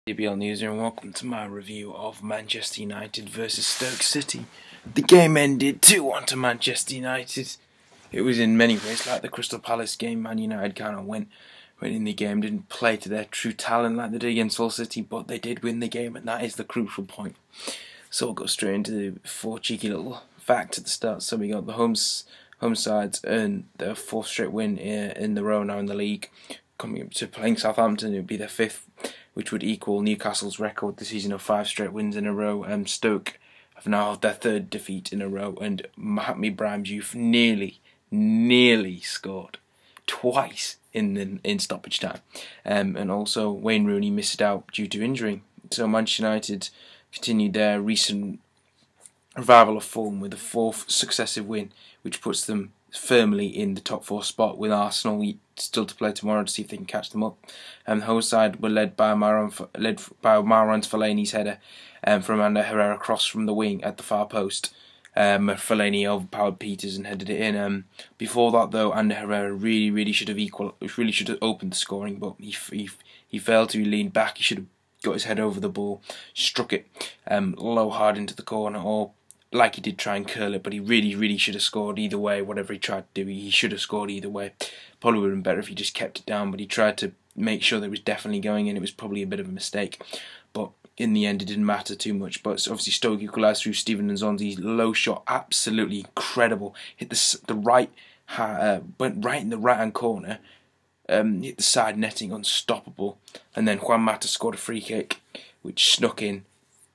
DBL News and welcome to my review of Manchester United versus Stoke City. The game ended 2-1 to Manchester United. It was in many ways like the Crystal Palace game. Man United kind of went in the game, didn't play to their true talent like they did against Hull City, but they did win the game, and that is the crucial point. So we'll go straight into the four cheeky little facts at the start. So we got the home sides earned their fourth straight win in the row now in the league. Coming up to playing Southampton, it would be their fifth, which would equal Newcastle's record this season of 5 straight wins in a row. Stoke have now had their third defeat in a row, and Biram Diouf nearly scored twice in stoppage time. And also Wayne Rooney missed out due to injury. So Manchester United continued their recent revival of form with a fourth successive win, which puts them firmly in the top 4 spot, with Arsenal still to play tomorrow to see if they can catch them up. The whole side were led by Marouane Fellaini's header from Ander Herrera cross from the wing at the far post. Fellaini overpowered Peters and headed it in. Before that, though, Ander Herrera really should have opened the scoring, but he failed to. He leaned back. He should have got his head over the ball, struck it low hard into the corner, or like he did try and curl it, but he really should have scored either way. Whatever he tried to do, he should have scored either way. Probably would have been better if he just kept it down, but he tried to make sure that it was definitely going in. It was probably a bit of a mistake, but in the end it didn't matter too much. But obviously Stoke equalised through Steven Nzonzi's low shot, absolutely incredible. Hit the right, went right in the right hand corner, hit the side netting, unstoppable. And then Juan Mata scored a free kick which snuck in,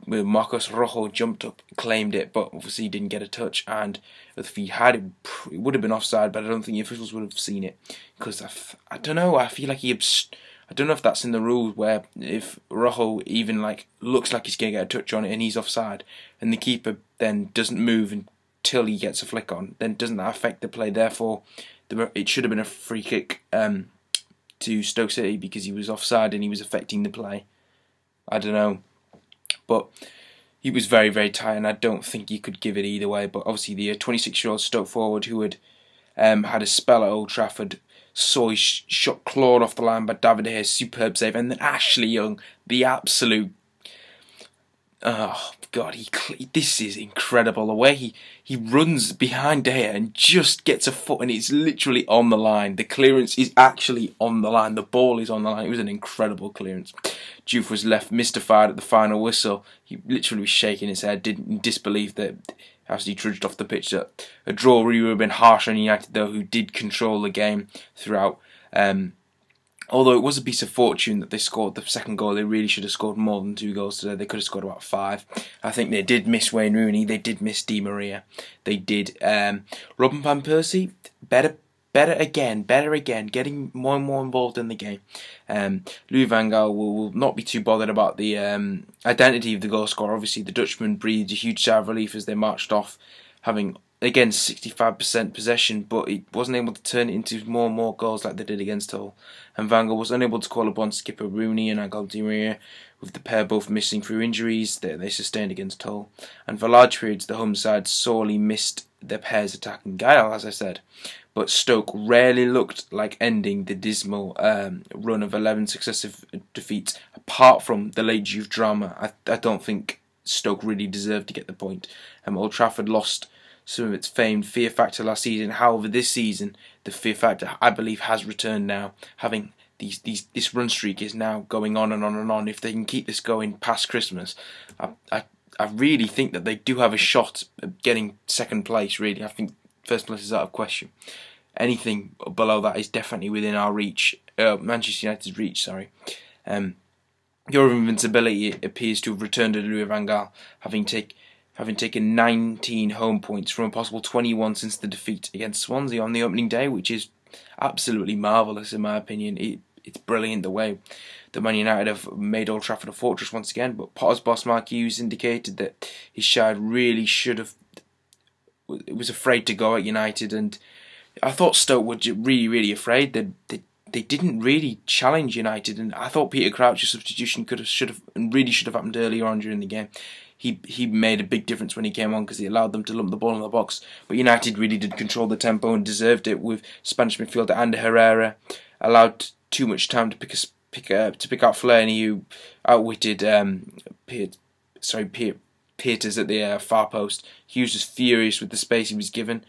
where Marcos Rojo jumped up and claimed it, but obviously he didn't get a touch, and if he had it, it would have been offside, but I don't think the officials would have seen it, because I don't know, I feel like I don't know if that's in the rules, where if Rojo even looks like he's going to get a touch on it and he's offside, and the keeper then doesn't move until he gets a flick on, then doesn't that affect the play? Therefore it should have been a free kick to Stoke City, because he was offside and he was affecting the play. I don't know. But he was very tight, and I don't think he could give it either way. But obviously the 26-year-old Stoke forward, who had had a spell at Old Trafford, saw his shot clawed off the line by David De Gea, superb save, and then Ashley Young, the absolute... Oh God, this is incredible. The way he runs behind De Gea and just gets a foot, and it's literally on the line. The clearance is actually on the line. The ball is on the line. It was an incredible clearance. Diouf was left mystified at the final whistle. He literally was shaking his head, in disbelief that as he trudged off the pitch. That a draw really would have been harsh on United, though, who did control the game throughout. Although it was a piece of fortune that they scored the second goal. They really should have scored more than 2 goals today. They could have scored about 5. I think they did miss Wayne Rooney. They did miss Di Maria. They did. Robin van Persie, better again, getting more and more involved in the game. Louis van Gaal will not be too bothered about the identity of the goal scorer. Obviously, the Dutchman breathed a huge sigh of relief as they marched off, having again 65% possession, but he wasn't able to turn it into more and more goals like they did against Hull. And Van Gaal was unable to call upon skipper Rooney and Angel Di Maria, with the pair both missing through injuries that they sustained against Hull. And for large periods, the home side sorely missed their pair's attacking Gaal, as I said. But Stoke rarely looked like ending the dismal run of 11 successive defeats. Apart from the late Diouf drama, I don't think Stoke really deserved to get the point. Old Trafford lost some of its famed fear factor last season. However, this season the fear factor, I believe, has returned now. Having this run streak is now going on and on and on. If they can keep this going past Christmas, I really think that they do have a shot at getting second place. Really, I think first place is out of question. Anything below that is definitely within our reach, Manchester United's reach. Sorry. Your invincibility appears to have returned to Louis van Gaal, having taken 19 home points from a possible 21 since the defeat against Swansea on the opening day, which is absolutely marvellous in my opinion. It's brilliant the way that Man United have made Old Trafford a fortress once again. But Potter's boss Mark Hughes indicated that his side really was afraid to go at United, and I thought Stoke were really afraid. They didn't really challenge United, and I thought Peter Crouch's substitution should have happened earlier on during the game. He made a big difference when he came on, because he allowed them to lump the ball in the box. But United really did control the tempo and deserved it, with Spanish midfielder Ander Herrera allowed too much time to pick out Fellaini, who outwitted Peters at the far post. He was just furious with the space he was given.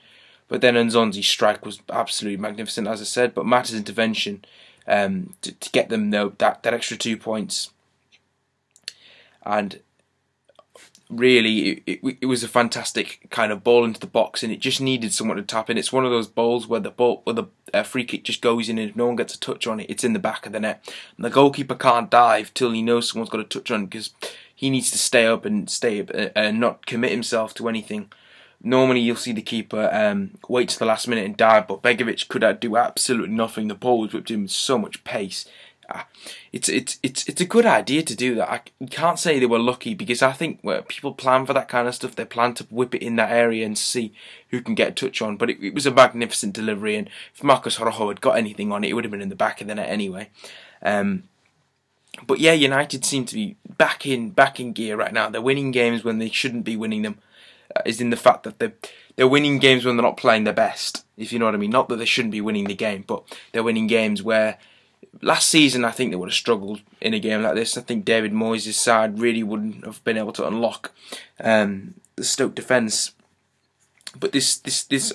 But then Nzonzi's strike was absolutely magnificent, as I said. But Mata's intervention to get them that extra 2 points, and really it was a fantastic kind of ball into the box, and it just needed someone to tap in. It's one of those balls where the free kick just goes in, and if no one gets a touch on it, it's in the back of the net. And the goalkeeper can't dive till he knows someone's got a touch on, because he needs to stay up and not commit himself to anything. Normally you'll see the keeper wait to the last minute and dive, but Begovic could do absolutely nothing. The ball was whipped in with so much pace. It's a good idea to do that. You can't say they were lucky, because I think when people plan for that kind of stuff, they plan to whip it in that area and see who can get a touch on. But it was a magnificent delivery, and if Marcos Rojo had got anything on it, it would have been in the back of the net anyway. But yeah, United seem to be back in gear right now. They're winning games when they shouldn't be winning them. Is in the fact that they're winning games when they're not playing their best, if you know what I mean. Not that they shouldn't be winning the game, but they're winning games where last season I think they would have struggled in a game like this. I think David Moyes' side really wouldn't have been able to unlock the Stoke defence. But this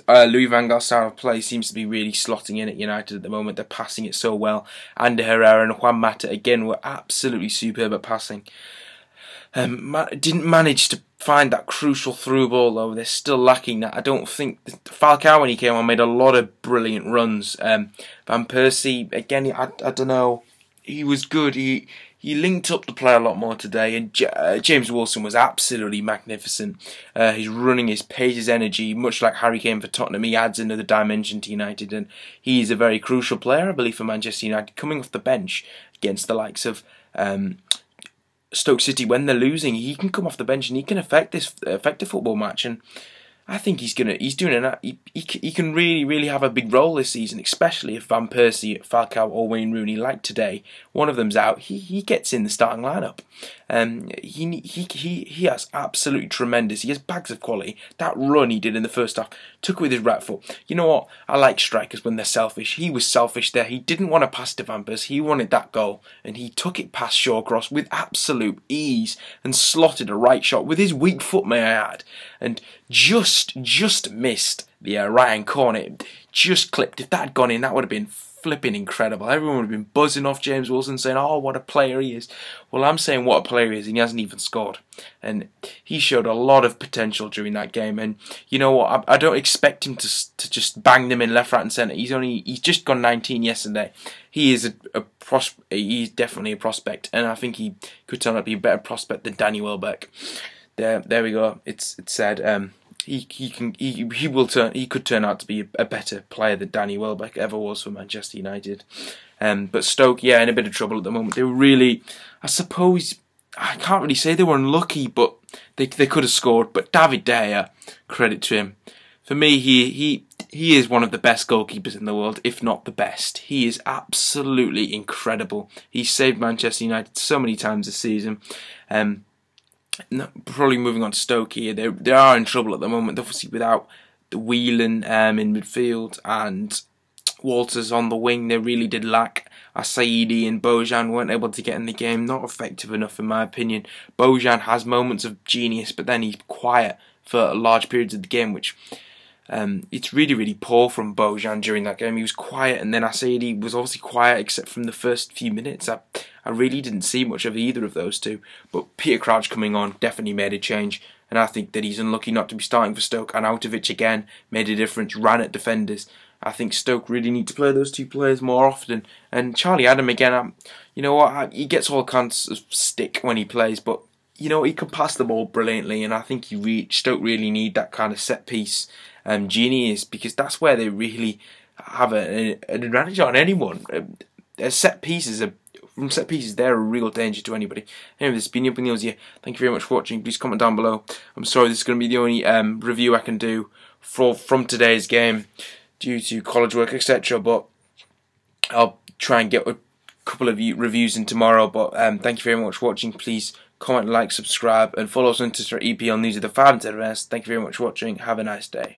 Louis van Gaal style of play seems to be really slotting in at United at the moment. They're passing it so well. Ander Herrera and Juan Mata again were absolutely superb at passing. Didn't manage to find that crucial through ball, though. They're still lacking that. I don't think Falcao, when he came on, made a lot of brilliant runs. Van Persie, again, I don't know. He was good. He linked up the play a lot more today, and James Wilson was absolutely magnificent. His running, his pace, his energy, much like Harry Kane for Tottenham, he adds another dimension to United, and he's a very crucial player, I believe, for Manchester United, coming off the bench against the likes of Stoke City. When they're losing, he can come off the bench and he can affect a football match, and I think he can really have a big role this season, especially if Van Persie, Falcao or Wayne Rooney, like today, one of them's out, he gets in the starting lineup. He has absolutely tremendous. He has bags of quality. That run he did in the first half, took it with his right foot. You know what? I like strikers when they're selfish. He was selfish there. He didn't want to pass to Van Persie. He wanted that goal, and he took it past Shawcross with absolute ease and slotted a right shot with his weak foot, may I add, and just missed the right hand corner. It just clipped. If that had gone in, that would have been flipping incredible. Everyone would have been buzzing off James Wilson, saying, "Oh, what a player he is." Well, I'm saying what a player he is, and he hasn't even scored. And he showed a lot of potential during that game. And you know what? I don't expect him to just bang them in left, right, and centre. He's just gone 19 yesterday. He is he's definitely a prospect, and I think he could turn out to be a better prospect than Danny Welbeck. There we go. It's said. He could turn out to be a better player than Danny Welbeck ever was for Manchester United. But Stoke, yeah, in a bit of trouble at the moment. They were really, I suppose, I can't really say they were unlucky, but they could have scored. But David De Gea, credit to him. For me, he is one of the best goalkeepers in the world, if not the best. He is absolutely incredible. He's saved Manchester United so many times this season. Probably moving on to Stoke here, they are in trouble at the moment, obviously without the Whelan in midfield and Walters on the wing. They really did lack. Asaidi and Bojan weren't able to get in the game, not effective enough in my opinion. Bojan has moments of genius, but then he's quiet for large periods of the game, which it's really poor from Bojan during that game. He was quiet, and then Asaidi was obviously quiet except from the first few minutes. I really didn't see much of either of those two, but Peter Crouch coming on definitely made a change, and I think that he's unlucky not to be starting for Stoke. And Arnautovic again made a difference, ran at defenders. I think Stoke really need to play those two players more often. And Charlie Adam again, you know what, he gets all kinds of stick when he plays, but you know, he can pass the ball brilliantly, and I think Stoke really need that kind of set piece genius, because that's where they really have an advantage on anyone. Set pieces, they're a real danger to anybody. Anyway, this has been Up in the News here. Thank you very much for watching. Please comment down below. I'm sorry this is going to be the only review I can do from today's game due to college work, etc. But I'll try and get a couple of reviews in tomorrow. But thank you very much for watching. Please comment, like, subscribe, and follow us on Twitter at EPL News of the 5 and 10 rest. Thank you very much for watching. Have a nice day.